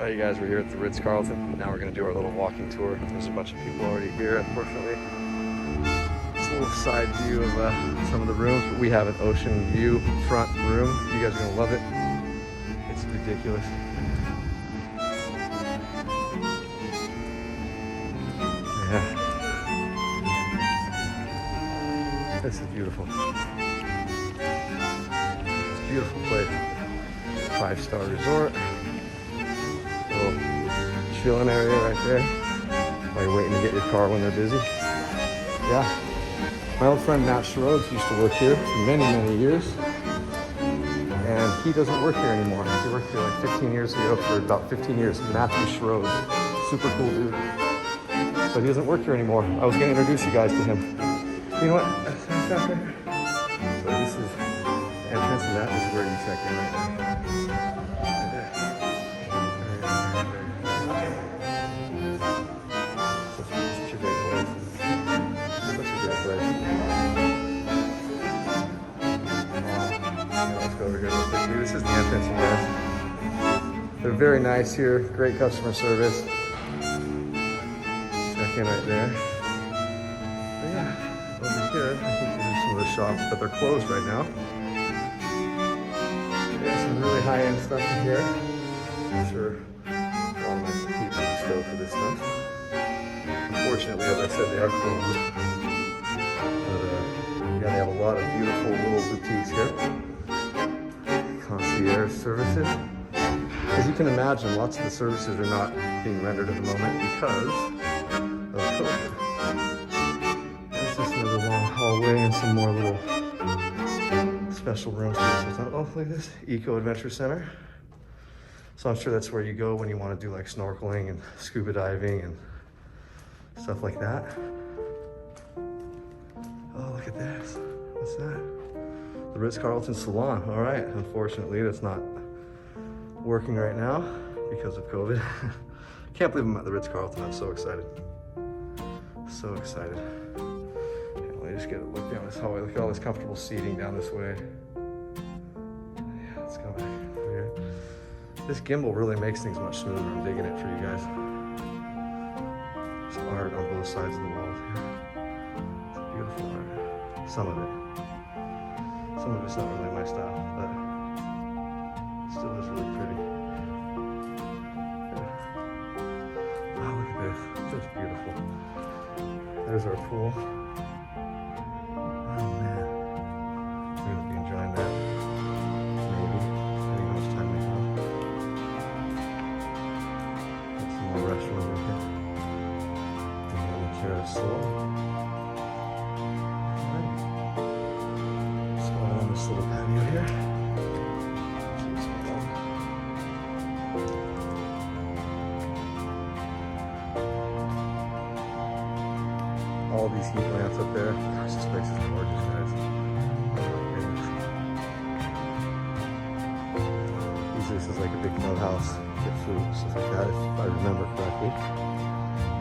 Alright, you guys, we're here at the Ritz-Carlton. Now we're going to do our little walking tour. There's a bunch of people already here, unfortunately. It's a little side view of some of the rooms, but we have an ocean view front room. You guys are going to love it. It's ridiculous. Yeah. This is beautiful. It's a beautiful place. 5-star resort. Little chilling area right there while you're waiting to get your car when they're busy. Yeah, my old friend Matt Schroeds used to work here for many years, and he doesn't work here anymore. He worked here like 15 years ago for about 15 years. Matthew Schroeds, super cool dude, but he doesn't work here anymore. I was going to introduce you guys to him. You know what? So this is the entrance, and that is where you check in right now. Over here real quickly. This is the entrance, you guys. They're very nice here, great customer service. Check in right there. But yeah, over here, I think these are some of the shops, but they're closed right now. There's some really high-end stuff in here. I'm sure a lot of my people will stoked for this stuff. Unfortunately, as I said, they are closed. But yeah, they have a lot of beautiful little boutiques here. Concierge services. As you can imagine, lots of the services are not being rendered at the moment because of COVID. There's just another long hallway and some more little special rooms. Oh, look at this, Eco Adventure Center. So I'm sure that's where you go when you want to do like snorkeling and scuba diving and stuff like that. Oh, look at this. What's that? The Ritz-Carlton Salon. All right, unfortunately that's not working right now because of COVID. Can't believe I'm at the Ritz-Carlton. I'm so excited. So excited. Okay, let me just get a look down this hallway. Look at all this comfortable seating down this way. Yeah, let's go back over here. This gimbal really makes things much smoother. I'm digging it for you guys. There's art on both sides of the walls here. It's beautiful art. Some of it. Some of it's not really my style, but it still is really pretty. Yeah. Wow, look at this. It's just beautiful. There's our pool. Oh man. We're gonna be enjoying that. Maybe. Depending on how much time we have. Got some more restaurant over here. And on the terrace floor. This little patio here. All these heat lamps up there. Gosh, this place is gorgeous, guys. Oh my goodness. Usually this is like a big clubhouse. Get food, stuff like that, if I remember correctly. I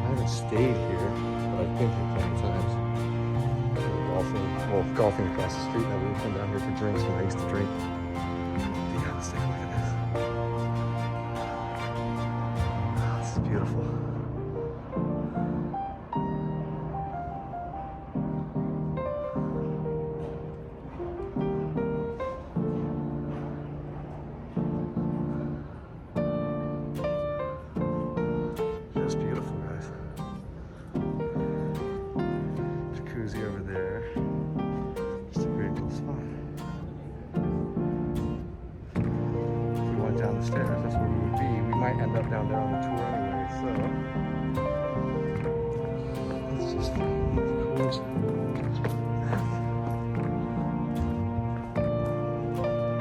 haven't stayed here, but I've been here plenty of times. Golfing across the street. Now we come down here for drinks when I used to drink. Yeah, let's take a look at this. Oh, this is beautiful. Just beautiful, guys. Jacuzzi over there. Down the stairs, that's where we would be. We might end up down there on the tour anyway, so let's just close.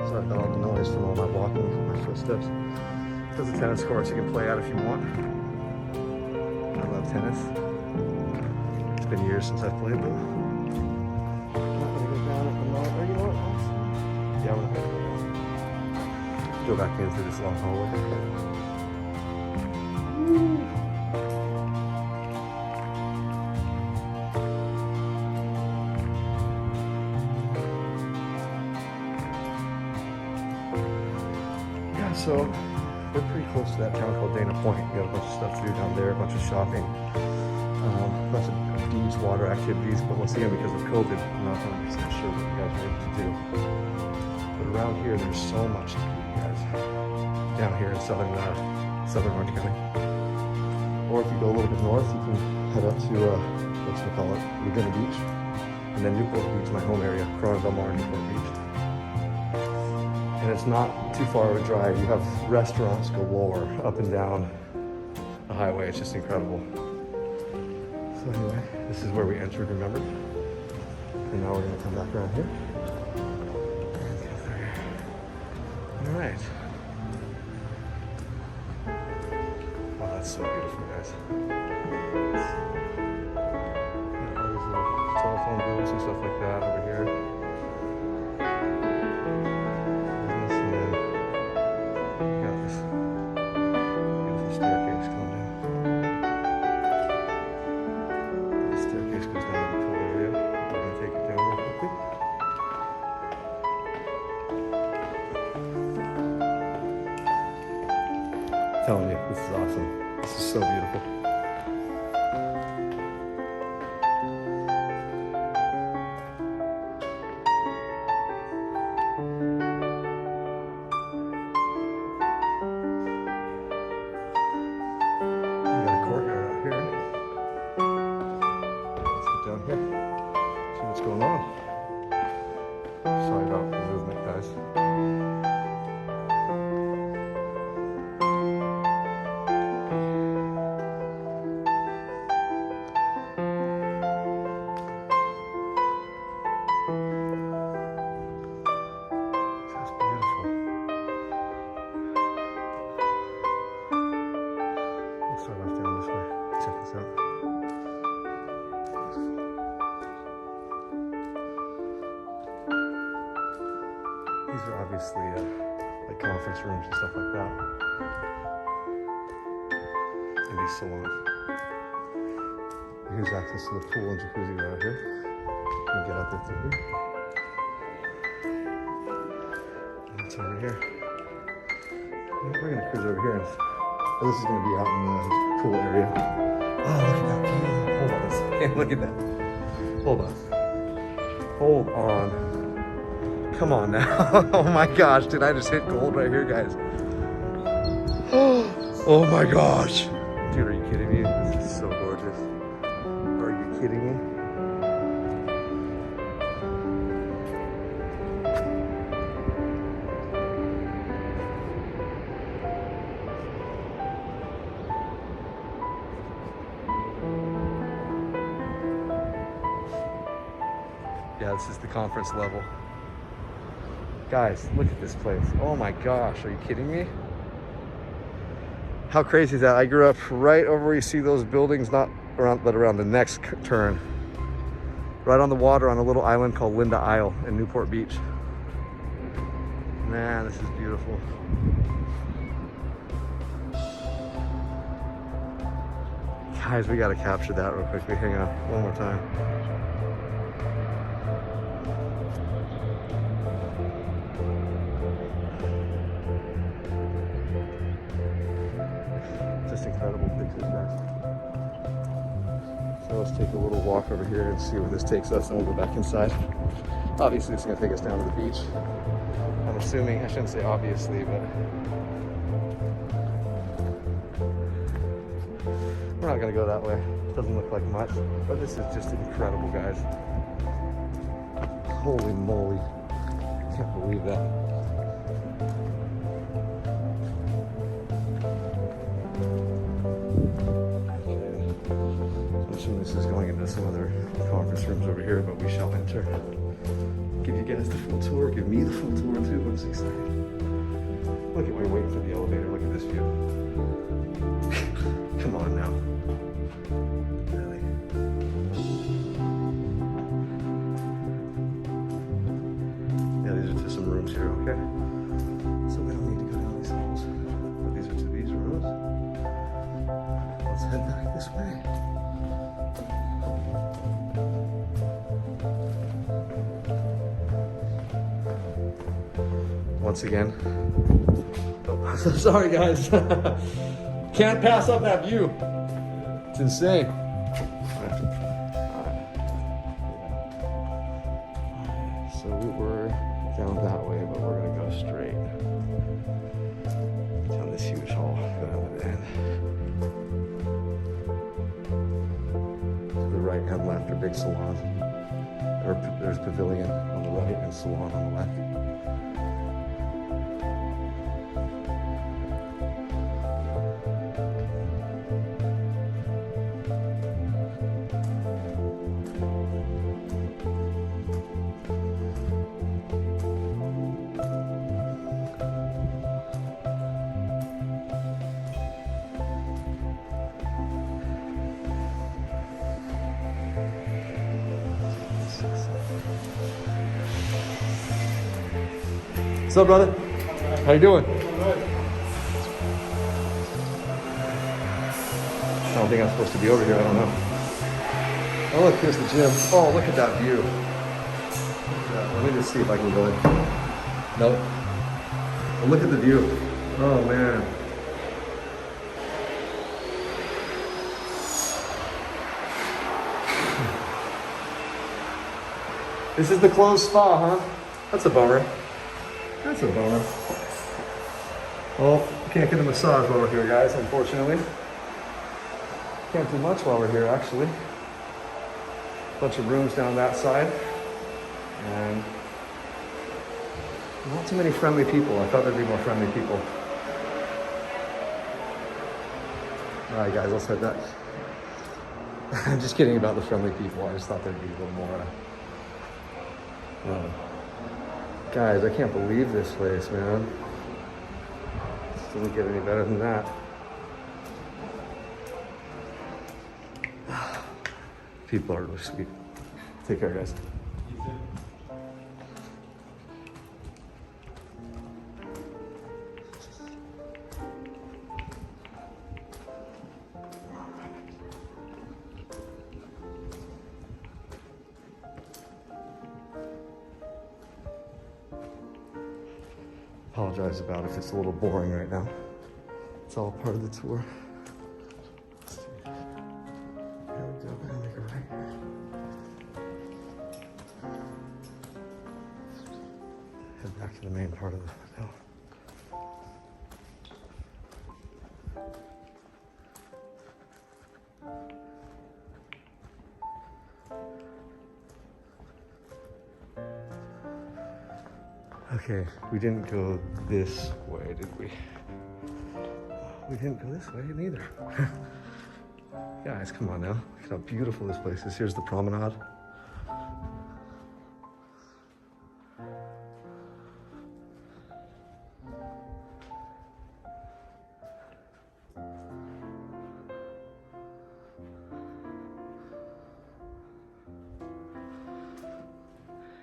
Sorry about all the noise from all my walking, my footsteps. There's a tennis course you can play at if you want. I love tennis. It's been years since I've played though. I'm not gonna go down at the moment. Or you know what? Yeah, I'm gonna go back in through this long hallway. Yeah, so we're pretty close to that town called Dana Point. We got a bunch of stuff to do down there, a bunch of shopping, a bunch of beach, water activities. But once again, because of COVID, I'm not 100% sure what you guys are able to do. But around here, there's so much to do, you guys. Down here in southern Orange County. Or if you go a little bit north, you can head up to, what's it call it, Laguna Beach. And then Newport Beach, my home area, Corona Del Mar, Newport Beach. And it's not too far of a drive. You have restaurants galore up and down the highway. It's just incredible. So anyway, this is where we entered, remember? And now we're gonna come back around here. And go through. All right. Wow, that's so beautiful, guys. Got all these little telephone booths and stuff like that over here. Telling you, this is awesome. This is so beautiful. We got a courtyard out here. Let's get down here, see what's going on. Sorry about the movement, guys. These are obviously like conference rooms and stuff like that. And these salons. Here's access to the pool and jacuzzi right here. You can get out there through here. And it's over here. And we're gonna cruise over here. This is gonna be out in the pool area. Oh, look at that view. Hold on a second. Look at that. Hold on. Hold on. Come on now. Oh my gosh, did I just hit gold right here, guys? Oh my gosh. Dude, are you kidding me? This is so gorgeous. Are you kidding me? Yeah, this is the conference level. Guys, look at this place. Oh my gosh, are you kidding me? How crazy is that? I grew up right over where you see those buildings, not around, but around the next turn. Right on the water on a little island called Linda Isle in Newport Beach. Man, this is beautiful. Guys, we gotta capture that real quickly. Hang on, one more time. Just incredible pictures, guys. So let's take a little walk over here and see where this takes us, and we'll go back inside. Obviously, it's gonna take us down to the beach. I'm assuming, I shouldn't say obviously, but we're not gonna go that way. It doesn't look like much, but this is just incredible, guys. Holy moly. Can't believe that. I'm assuming this is going into some other conference rooms over here, but we shall enter. Give you guys the full tour, give me the full tour too. I'm so excited. Look at, we're waiting for the elevator. Look at this view. Come on now. Really? Yeah, these are just some rooms here, okay? So we don't need to go down these halls. But these are to these rooms. Let's head back this way. Once again, oh, So sorry, guys. Can't pass up that view. It's insane. So we're down that way, but we're gonna go straight down this huge hall. Go down the end. To the right and left are big salons. Or there's pavilion on the right and salon on the left. What's up, brother? How you doing? I don't think I'm supposed to be over here. I don't know. Oh, look, here's the gym. Oh, look at that view. Let me just see if I can go in. Nope. Oh, look at the view. Oh, man. This is the closed spa, huh? That's a bummer. That's a bummer. Well, can't get a massage while we're here, guys, unfortunately. Can't do much while we're here, actually. Bunch of rooms down that side. And not too many friendly people. I thought there'd be more friendly people. All right, guys, let's head back. I'm just kidding about the friendly people. I just thought there'd be a little more. Guys, I can't believe this place, man. It doesn't get any better than that. People are really sweet. Take care, guys. Apologize about if it's a little boring right now. It's all part of the tour. Let's see. Here we go. We're gonna make a right here. Head back to the main part of the hotel. Okay, we didn't go this way, did we? We didn't go this way neither. Guys, come on now. Look at how beautiful this place is. Here's the promenade.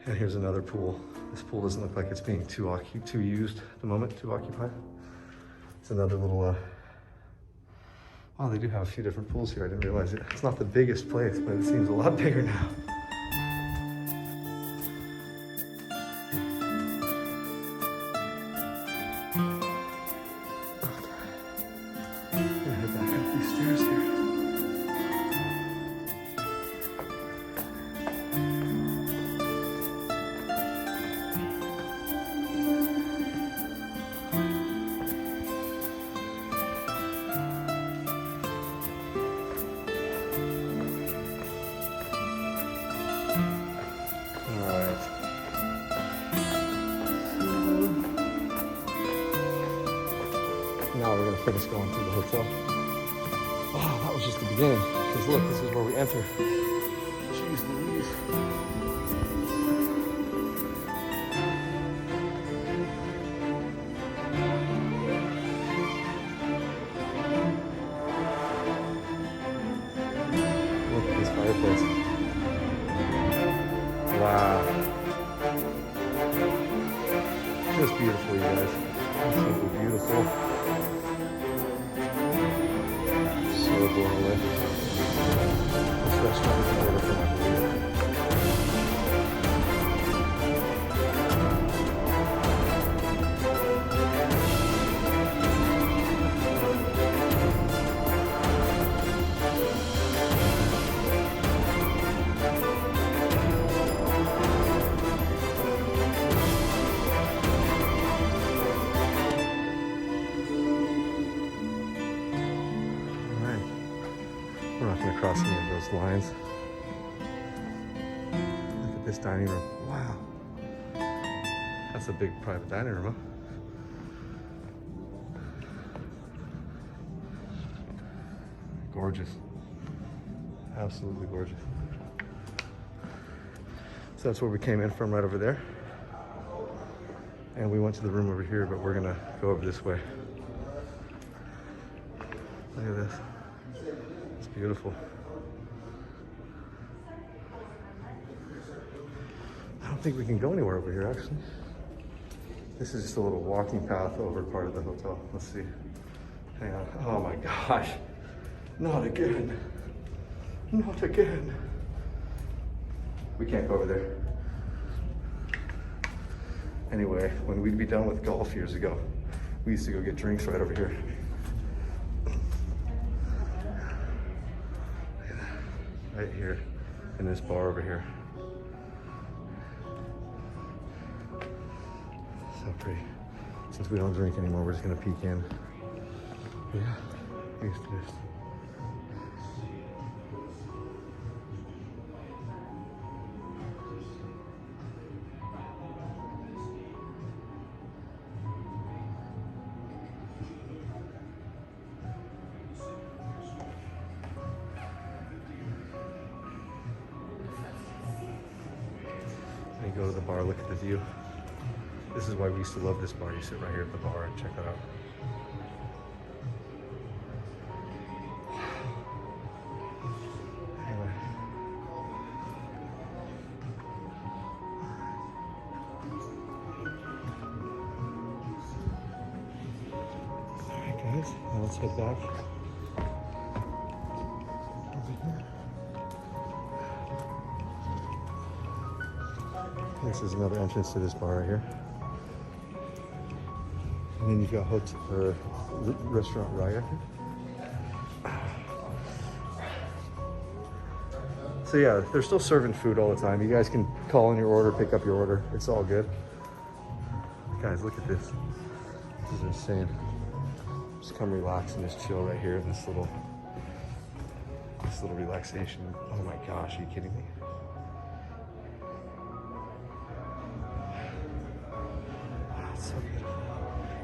And here's another pool. This pool doesn't look like it's being too used at the moment, too occupied. It's another little, wow, they do have a few different pools here. I didn't realize it. It's not the biggest place, but it seems a lot bigger now. I'm gonna head back up these stairs here. Now we're gonna finish going through the hotel. Oh, that was just the beginning. Because look, this is where we enter. Jeez Louise. Look at this fireplace. Wow. Just beautiful, you guys. Absolutely beautiful. So blown away. This restaurant not going to cross any of those lines. Look at this dining room. Wow. That's a big private dining room, huh? Gorgeous. Absolutely gorgeous. So that's where we came in from, right over there. And we went to the room over here, but we're gonna go over this way. Look at this. It's beautiful. I don't think we can go anywhere over here, actually. This is just a little walking path over part of the hotel. Let's see. Hang on. Oh my gosh. Not again. Not again. We can't go over there. Anyway, when we'd be done with golf years ago, we used to go get drinks right over here. Right here, in this bar over here. So pretty. Since we don't drink anymore, we're just gonna peek in. Yeah, we used to just. You go to the bar, look at the view. This is why we used to love this bar. You sit right here at the bar and check it out. Anyway. All right, guys, now let's head back. This is another entrance to this bar right here. And then you've got restaurant right here. So yeah, they're still serving food all the time. You guys can call in your order, pick up your order. It's all good. Guys, look at this. This is insane. Just come relax and just chill right here in this little relaxation. Oh my gosh, are you kidding me? So beautiful.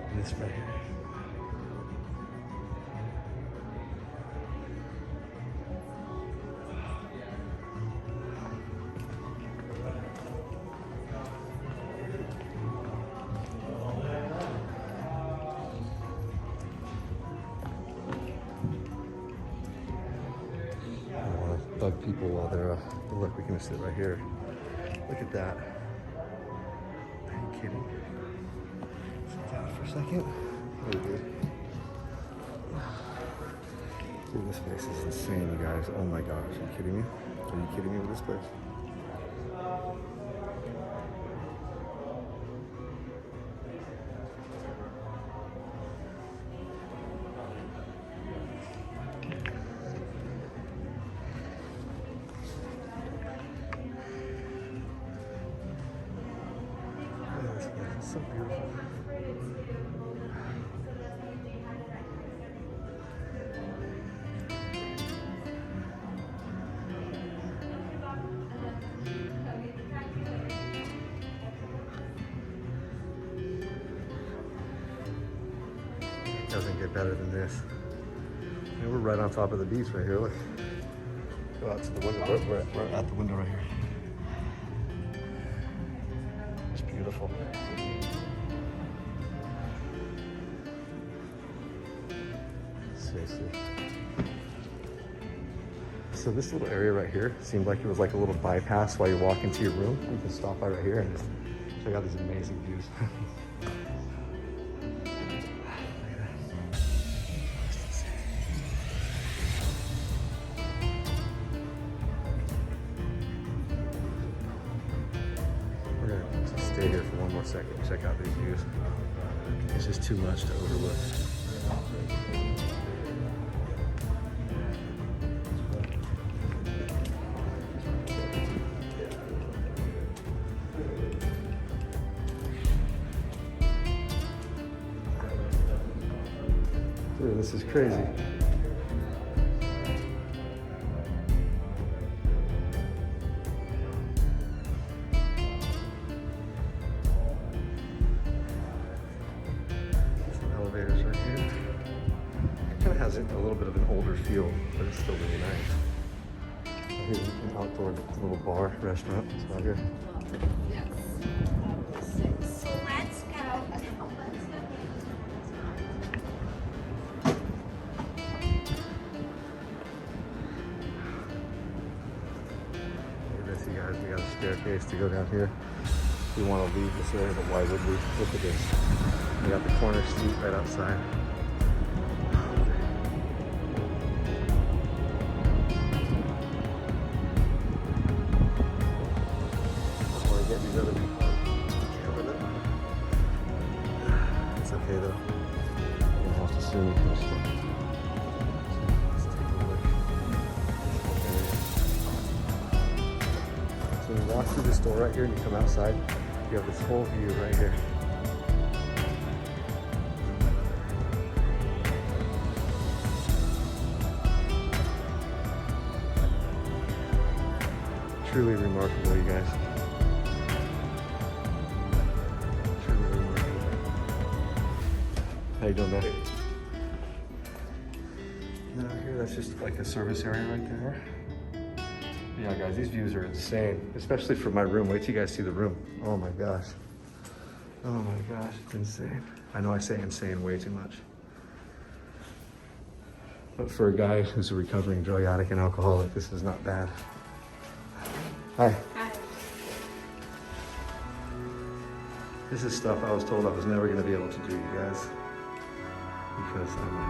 And this right here. I don't want to bug people while they're look, we can sit right here. Look at that. Are you kidding? For a second. Oh, dude, this place is insane, you guys. Oh my gosh, are you kidding me? Are you kidding me with this place? Yeah, this place is so beautiful. Doesn't get better than this. And we're right on top of the beach right here. Look. Go out to the window. We're at the window right here. It's beautiful. Seriously. So this little area right here seemed like it was like a little bypass while you walk into your room. You can stop by right here and just check out these amazing views. Stay here for one more second. Check out these views. It's just too much to overlook. Dude, this is crazy. one has a little bit of an older feel, but it's still really nice. Here's an outdoor little bar, restaurant. It's out here. Yes. So let's go. Look at this, you guys. We got a staircase to go down here. We want to leave this area, but why would we? Look at this. We got the corner seat right outside. Before I get these other camera. It's okay though. You don't have to see me kind of stuff. Let's take a look. So when you walk through this door right here and you come outside, you have this whole view right here. Truly remarkable, you guys. Truly remarkable. How you doing, man? And then out here, that's just like a service area right there. Yeah, guys, these views are insane, especially for my room. Wait till you guys see the room. Oh my gosh. Oh my gosh, it's insane. I know I say insane way too much. But for a guy who's a recovering drug addict and alcoholic, this is not bad. Hi. Hi. This is stuff I was told I was never going to be able to do, you guys. Because I'm a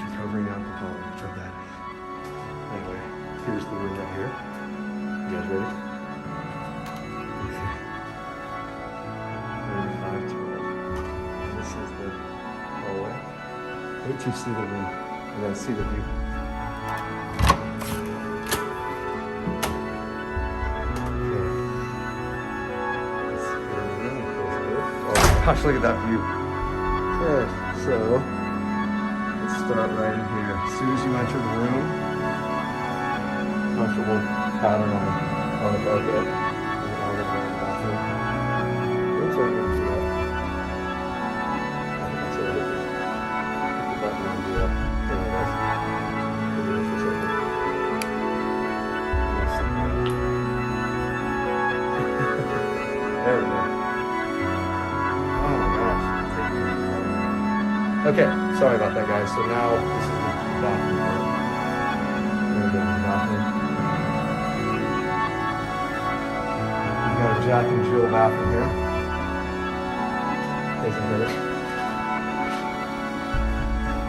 recovering alcoholic, drug addict. Anyway, here's the room right here. You guys ready? Okay. 3512. This is the hallway. Wait till you see the room and then see the view. Gosh, look at that view. Okay, so let's start right in here. As soon as you enter the room, comfortable pattern on the carpet. And the bathroom. Oops, I didn't do that. I think that's it. Put the button on the thing, I guess. We'll do this for a second. There we go. Okay, sorry about that, guys. So now this is the bathroom. We're gonna go to the bathroom. We've got a Jack and Jill bathroom here. Facing here.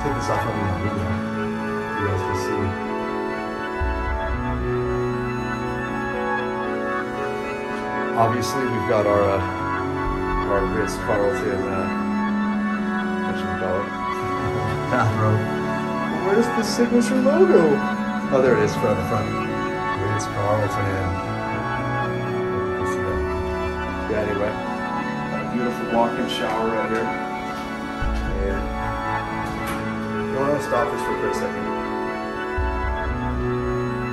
Take this off on the video. You guys can see. Obviously, we've got our Ritz-Carlton. Bathrobe. Where's the signature logo? Oh, there it is, from the front. Ritz-Carlton. You see that? Yeah, anyway. Got a beautiful walk-in shower right here. And you want to stop this for a quick second?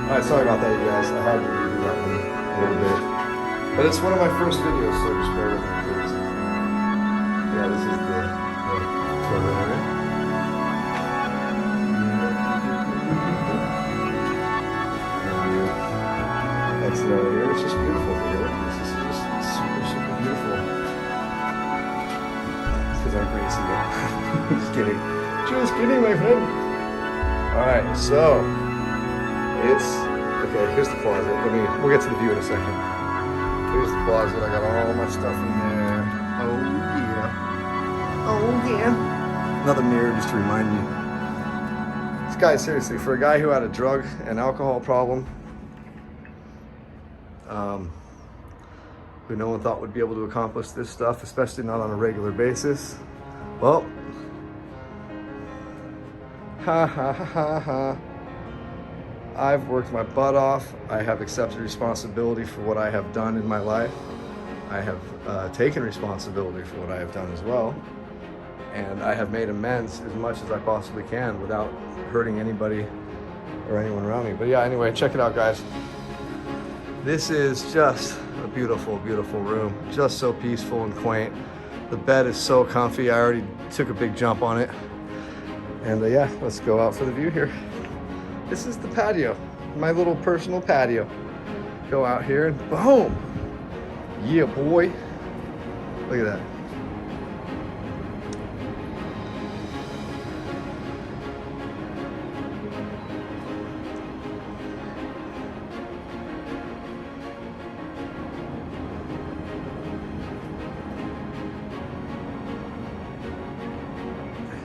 Alright, sorry about that, you guys. I had to redo that one a little bit. But it's one of my first videos, so just bear with me, please. Yeah, this is the toilet area. Exit out of here. It's just beautiful here. This is just super, super beautiful. It's because I'm greasy now. Just kidding. Just kidding, my friend. Alright, so it's okay, here's the closet. We'll get to the view in a second. Here's the closet. I got all my stuff in there. Oh yeah. Oh yeah. Another mirror just to remind me. This guy, seriously, for a guy who had a drug and alcohol problem, who no one thought would be able to accomplish this stuff, especially not on a regular basis. Well, ha ha ha ha ha. I've worked my butt off. I have accepted responsibility for what I have done in my life. I have taken responsibility for what I have done as well. And I have made amends as much as I possibly can without hurting anybody or anyone around me. But yeah, anyway, check it out, guys. This is just a beautiful, beautiful room. Just so peaceful and quaint. The bed is so comfy. I already took a big jump on it. And yeah, let's go out for the view here. This is the patio, my little personal patio. Go out here and boom. Yeah, boy. Look at that.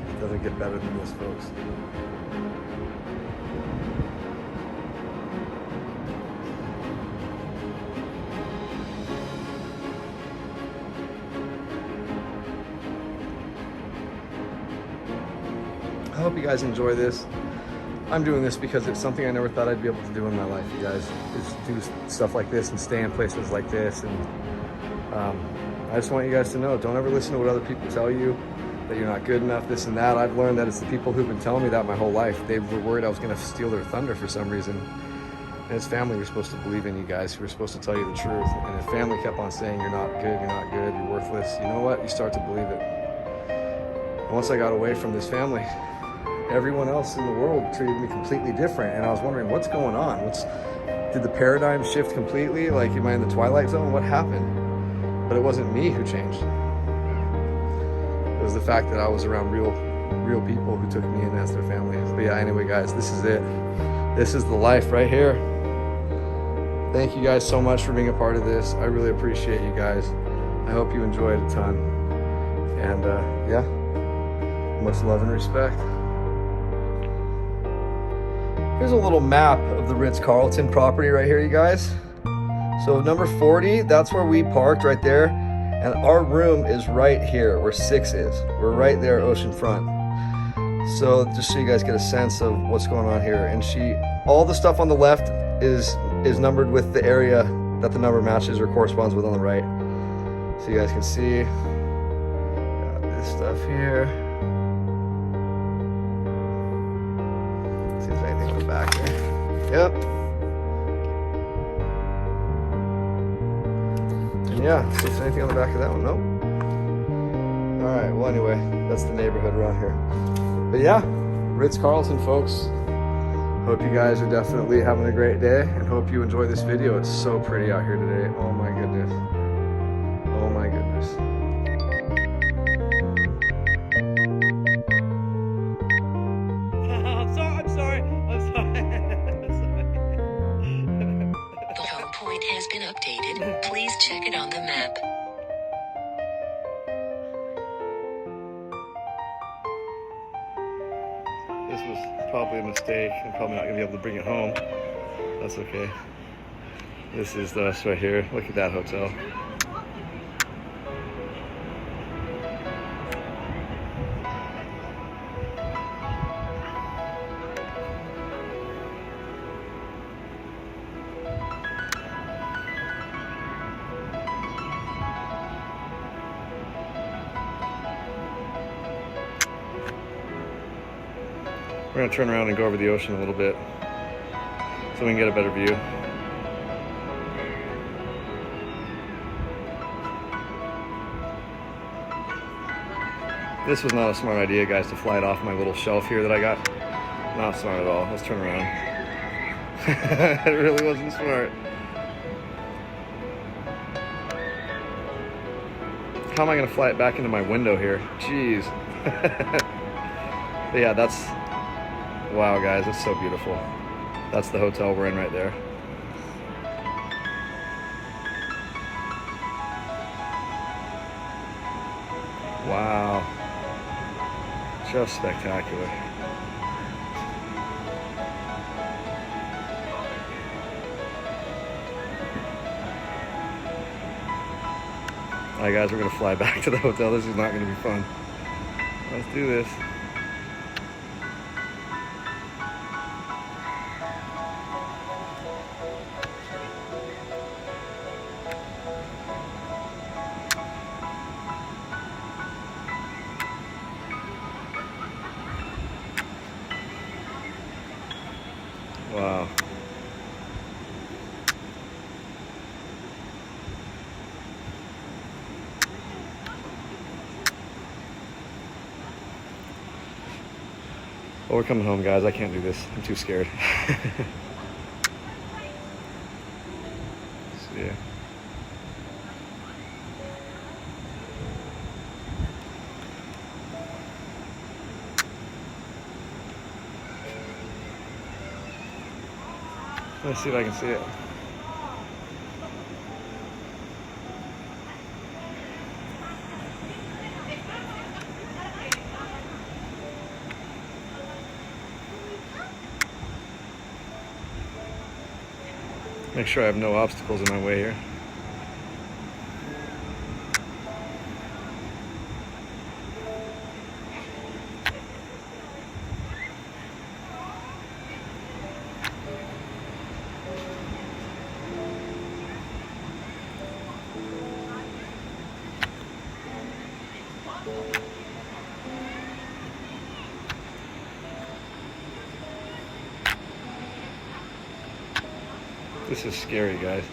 It doesn't get better than this, folks. I hope you guys enjoy this. I'm doing this because it's something I never thought I'd be able to do in my life, you guys. Is do stuff like this and stay in places like this. And I just want you guys to know, don't ever listen to what other people tell you, that you're not good enough, this and that. I've learned that it's the people who've been telling me that my whole life. They were worried I was gonna steal their thunder for some reason. And as family, we're supposed to believe in you guys. We're supposed to tell you the truth. And if family kept on saying, you're not good, you're worthless, you know what? You start to believe it. And once I got away from this family, everyone else in the world treated me completely different. And I was wondering, what's going on? Did the paradigm shift completely? Like, am I in the Twilight Zone? What happened? But it wasn't me who changed. It was the fact that I was around real people who took me in as their family. But yeah, anyway, guys, this is it. This is the life right here. Thank you guys so much for being a part of this. I really appreciate you guys. I hope you enjoyed a ton. And yeah, much love and respect. Here's a little map of the Ritz-Carlton property right here, you guys. So number 40, that's where we parked right there. And our room is right here where 6 is. We're right there, oceanfront. So just so you guys get a sense of what's going on here. And all the stuff on the left is numbered with the area that the number matches or corresponds with on the right. So you guys can see, got this stuff here. See if there's anything on the back here. Yep. And yeah, see if there's anything on the back of that one. Nope. All right, well anyway, that's the neighborhood around here. But yeah, Ritz-Carlton, folks. Hope you guys are definitely having a great day and hope you enjoy this video. It's so pretty out here today. Oh my goodness. Oh my goodness. I'm sorry. The home point has been updated. Please check it on the map. This was probably a mistake. I'm probably not gonna be able to bring it home. That's okay. This is us right here. Look at that hotel. We're gonna turn around and go over the ocean a little bit so we can get a better view. This was not a smart idea, guys, to fly it off my little shelf here that I got. Not smart at all. Let's turn around. It really wasn't smart. How am I gonna fly it back into my window here? Jeez. But yeah, wow, guys, it's so beautiful. That's the hotel we're in right there. Wow. Just spectacular. All right, guys, we're gonna fly back to the hotel. This is not gonna be fun. Let's do this. Wow. Well, we're coming home, guys. I can't do this. I'm too scared. See ya. Let's see if I can see it. Make sure I have no obstacles in my way here. This is scary, guys.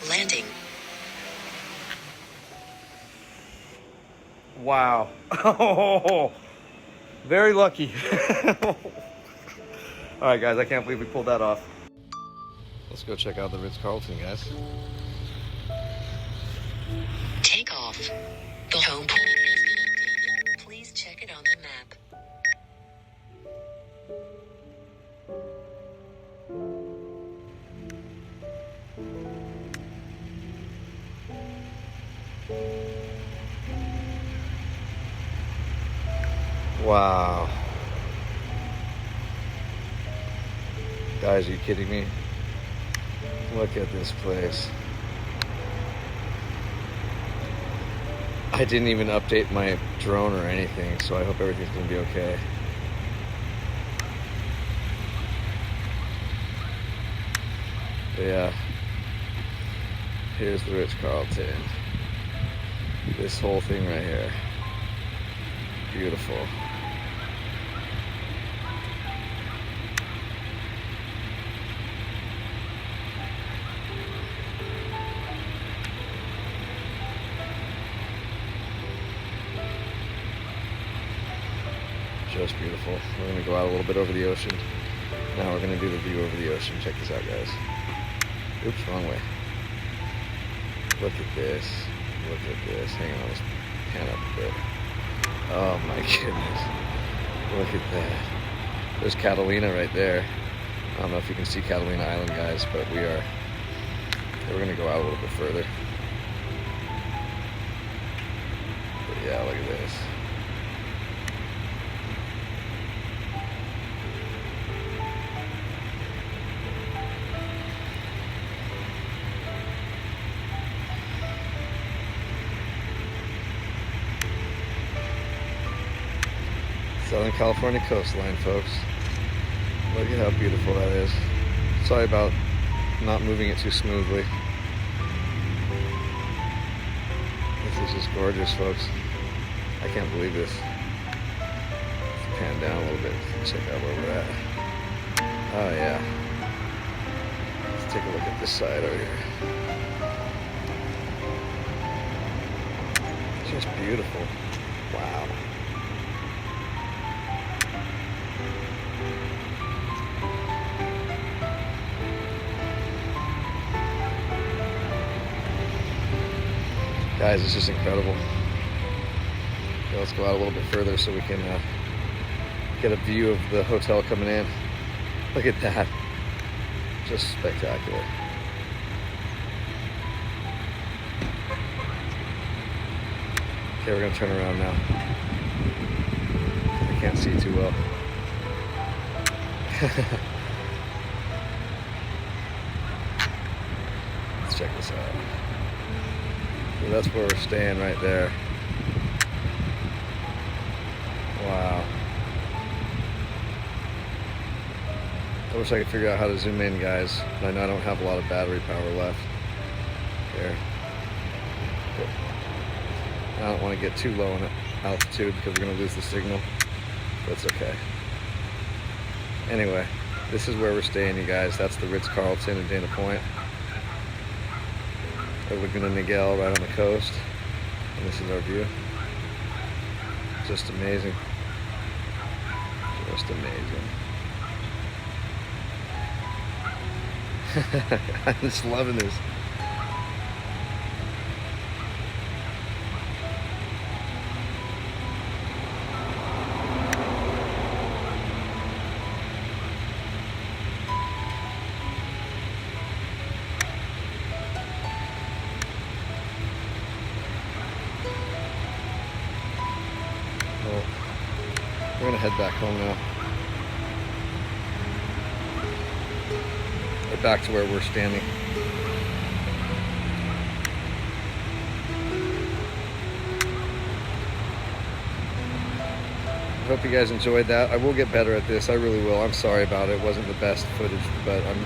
Landing. Wow. Oh, very lucky. All right, guys, I can't believe we pulled that off. Let's go check out the Ritz-Carlton, guys. Take off. The home point has been updated. Please check it on the map. Wow. Guys, are you kidding me? Look at this place. I didn't even update my drone or anything, so I hope everything's gonna be okay. But yeah. Here's the Ritz-Carlton. This whole thing right here. Beautiful. Just beautiful. We're gonna go out a little bit over the ocean. Now we're gonna do the view over the ocean. Check this out, guys. Oops, wrong way. Look at this. Look at this. Hang on, let's pan up a bit. Oh my goodness. Look at that. There's Catalina right there. I don't know if you can see Catalina Island, guys, but we're gonna go out a little bit further. But yeah, look at this. Southern California coastline, folks. Look at how beautiful that is. Sorry about not moving it too smoothly. This is just gorgeous, folks. I can't believe this. Let's pan down a little bit, check out where we're at. Oh yeah. Let's take a look at this side over here. Just beautiful. Wow. Guys, it's just incredible. Okay, let's go out a little bit further so we can get a view of the hotel coming in. Look at that. Just spectacular. Okay, we're gonna turn around now. I can't see too well. Let's check this out. So that's where we're staying right there. I wish I could figure out how to zoom in, guys. I know I don't have a lot of battery power left. There. But I don't want to get too low in altitude because we're going to lose the signal. That's okay. Anyway, this is where we're staying, you guys. That's the Ritz-Carlton in Dana Point. The Laguna Niguel right on the coast. And this is our view. Just amazing. Just amazing. I'm just loving this. Well, we're gonna head back home now. Or back to where we're standing. I hope you guys enjoyed that. I will get better at this. I really will. I'm sorry about it. It wasn't the best footage, but I'm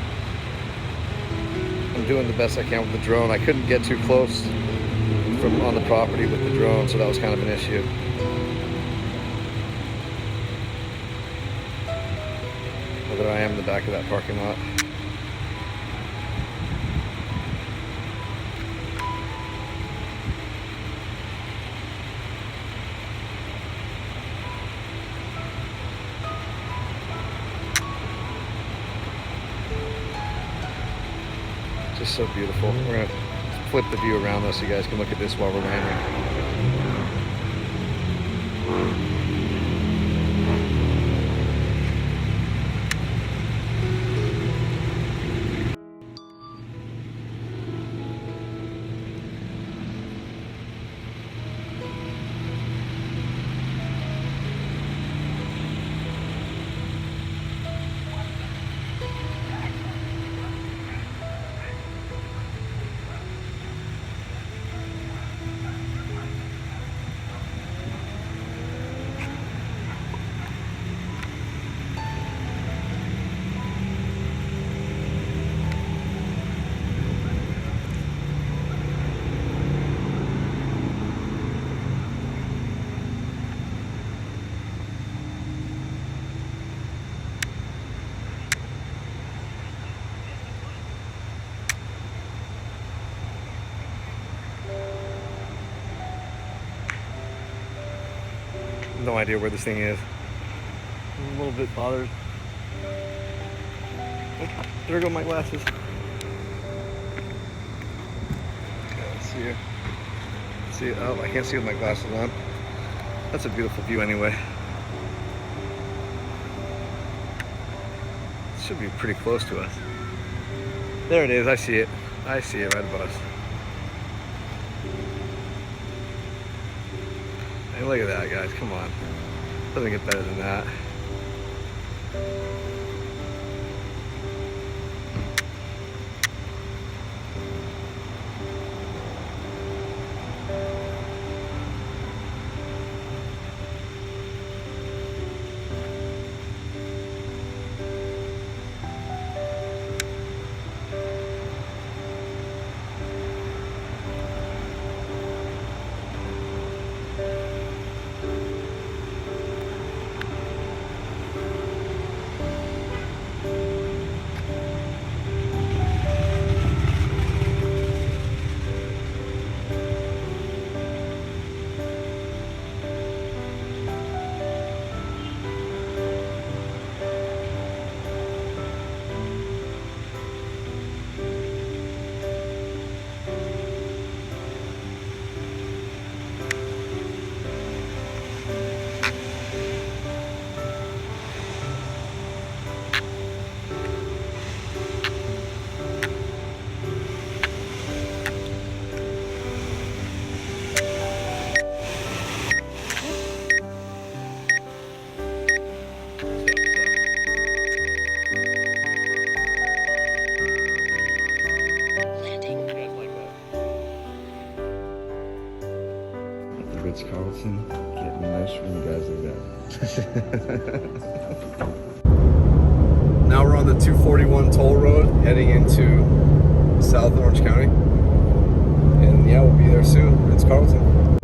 doing the best I can with the drone. I couldn't get too close from on the property with the drone, so that was kind of an issue. But there I am in the back of that parking lot. Just so beautiful. We're gonna flip the view around us so you guys can look at this while we're landing. No idea where this thing is. I'm a little bit bothered. Oh, there go my glasses. Okay, let's see here. Let's see. Oh, I can't see with my glasses on. That's a beautiful view anyway. It should be pretty close to us. There it is. I see it. I see it right above us. Hey, look at that, guys. Come on. Doesn't get better than that. Ritz-Carlton, getting a nice room, guys, like that. now we're on the 241 toll road heading into South Orange County. And yeah, we'll be there soon. Ritz-Carlton.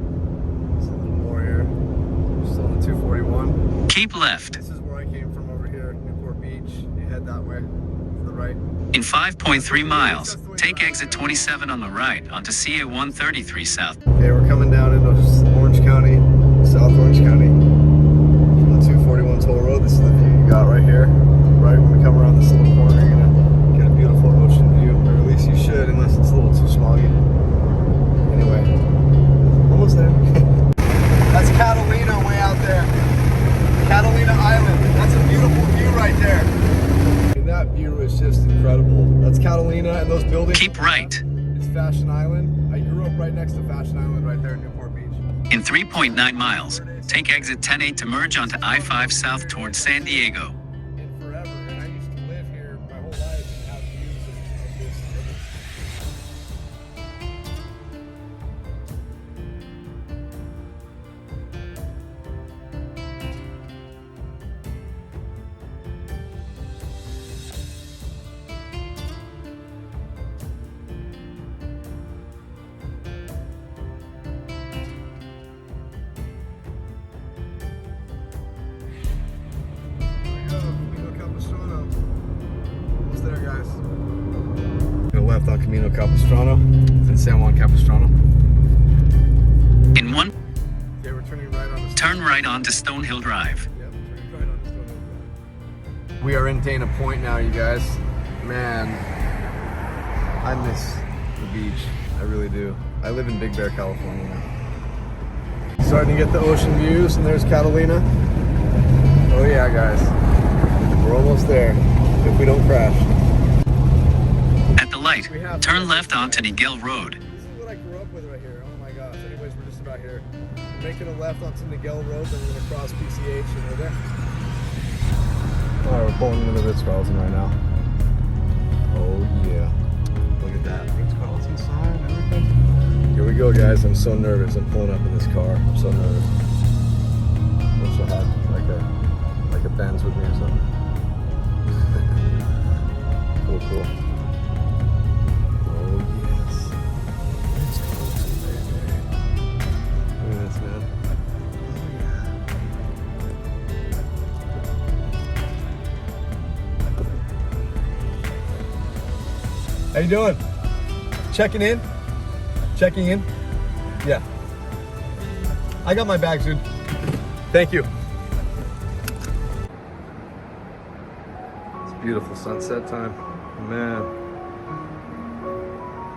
Just a little more here. We're still on the 241. Keep left. This is where I came from over here, Newport Beach. You head that way, to the right. In 5.3 miles, take exit 27 on the right onto CA 133 South. Okay, we're coming down into Orange County, South Orange County. From the 241 toll road, this is the view you got right here. Right when we come around this little corner, you're gonna get a beautiful ocean view, or at least you should, unless it's a little too smoggy. Anyway, almost there. That's Catalina way out there. Catalina Island. That's a beautiful view right there. And that view is just incredible. That's Catalina, and those buildings. Keep right. It's Fashion Island. I grew up right next to Fashion Island right there in Newport Beach. In 3.9 miles, take exit 10A to merge onto I-5 South towards San Diego. And forever. And I used to live here my whole life and have views of this. Almost there, guys. Go left on Camino Capistrano, then San Juan Capistrano. In one, Okay, we're turning right on the turn right onto Stonehill Drive. Yep, turning right on the Stonehill Drive. We are in Dana Point now, you guys. Man, I miss the beach. I really do. I live in Big Bear, California now. Starting to get the ocean views, and there's Catalina. Oh yeah, guys. We're almost there, if we don't crash. At the light, turn left onto Niguel Road. This is what I grew up with right here. Oh my gosh. Anyways, we're just about here. We're making a left onto Niguel Road, then we're going to cross PCH, and we're there. Alright, we're pulling into the Ritz-Carlton right now. Oh yeah. Look at that. Ritz-Carlton sign and everything. Here we go, guys. I'm so nervous. I'm pulling up in this car. I'm so nervous. Wish I had like a Benz with me or something. Cool. Oh yes. Ritz-Carlton, baby. Look at this, man. Oh yeah. How you doing? Checking in? Checking in? Yeah. I got my bags, dude. Thank you. It's beautiful sunset time. Man.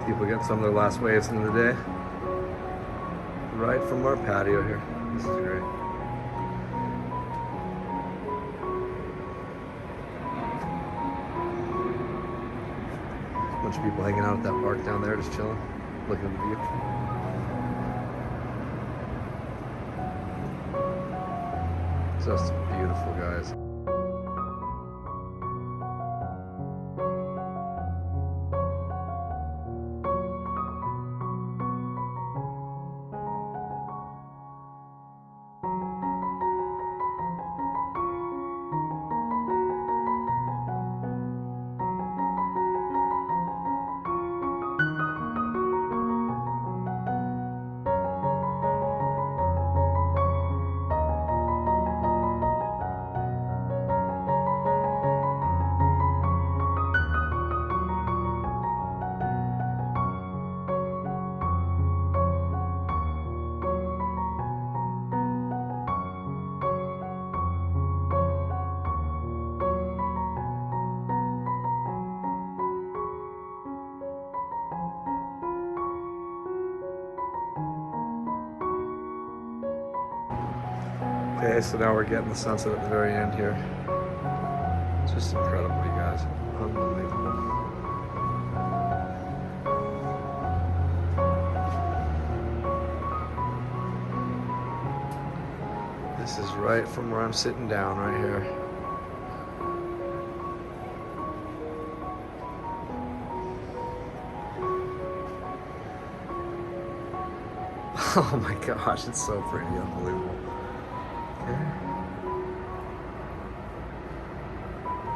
People getting some of their last waves in the day. Right from our patio here. This is great. Bunch of people hanging out at that park down there, just chilling, looking at the view. Just beautiful, guys. Okay, so now we're getting the sunset at the very end here. It's just incredible, you guys. Unbelievable. This is right from where I'm sitting down right here. Oh my gosh, it's so pretty, unbelievable. Okay.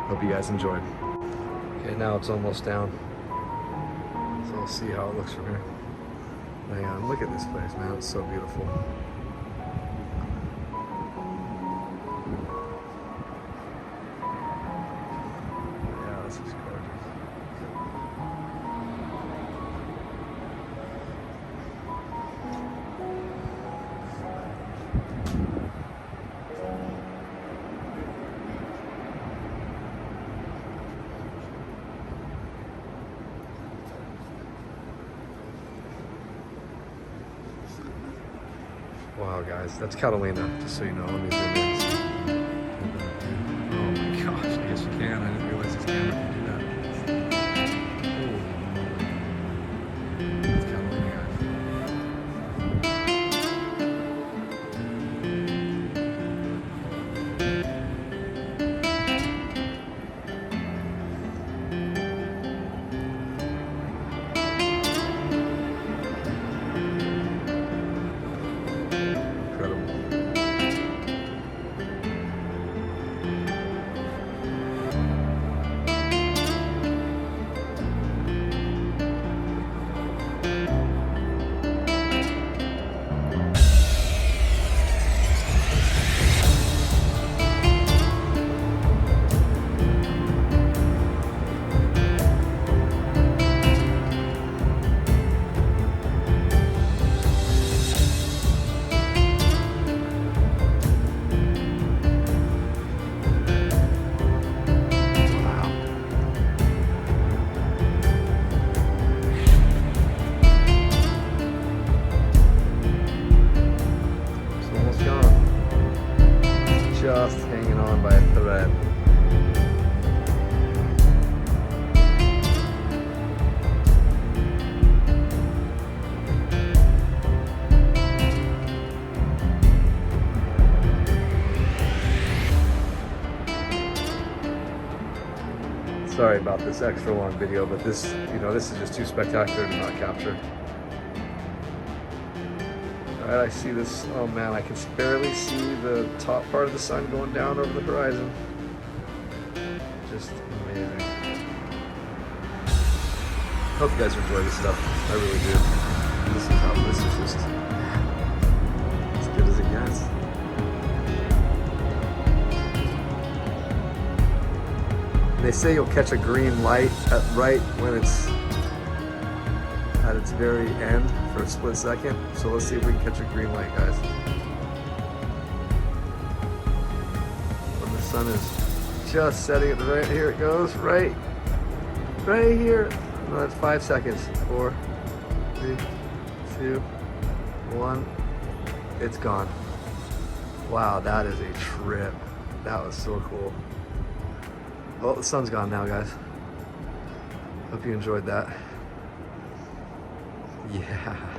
Hope you guys enjoyed. Okay, now it's almost down. So we'll see how it looks from here. Hang on, look at this place, man. It's so beautiful. Yeah, this is gorgeous. Wow, guys, that's Catalina, just so you know. Let me zoom in. Oh my gosh, I guess you can. I didn't realize this camera can do that. Oh. That's Catalina, guys. Just hanging on by a thread. Sorry about this extra long video, but this, this is just too spectacular to not capture. Alright, I see this. Oh man, I can barely see the top part of the sun going down over the horizon. Just amazing. Hope you guys enjoy this stuff. I really do. This is just as good as it gets. They say you'll catch a green light right when it's at its very end for a split second. So let's see if we can catch a green light, guys. When the sun is just setting at the right, here it goes, right here. No, that's 5 seconds. 4, 3, 2, 1. It's gone. Wow, that is a trip. That was so cool. Oh, the sun's gone now, guys. Hope you enjoyed that. Yeah.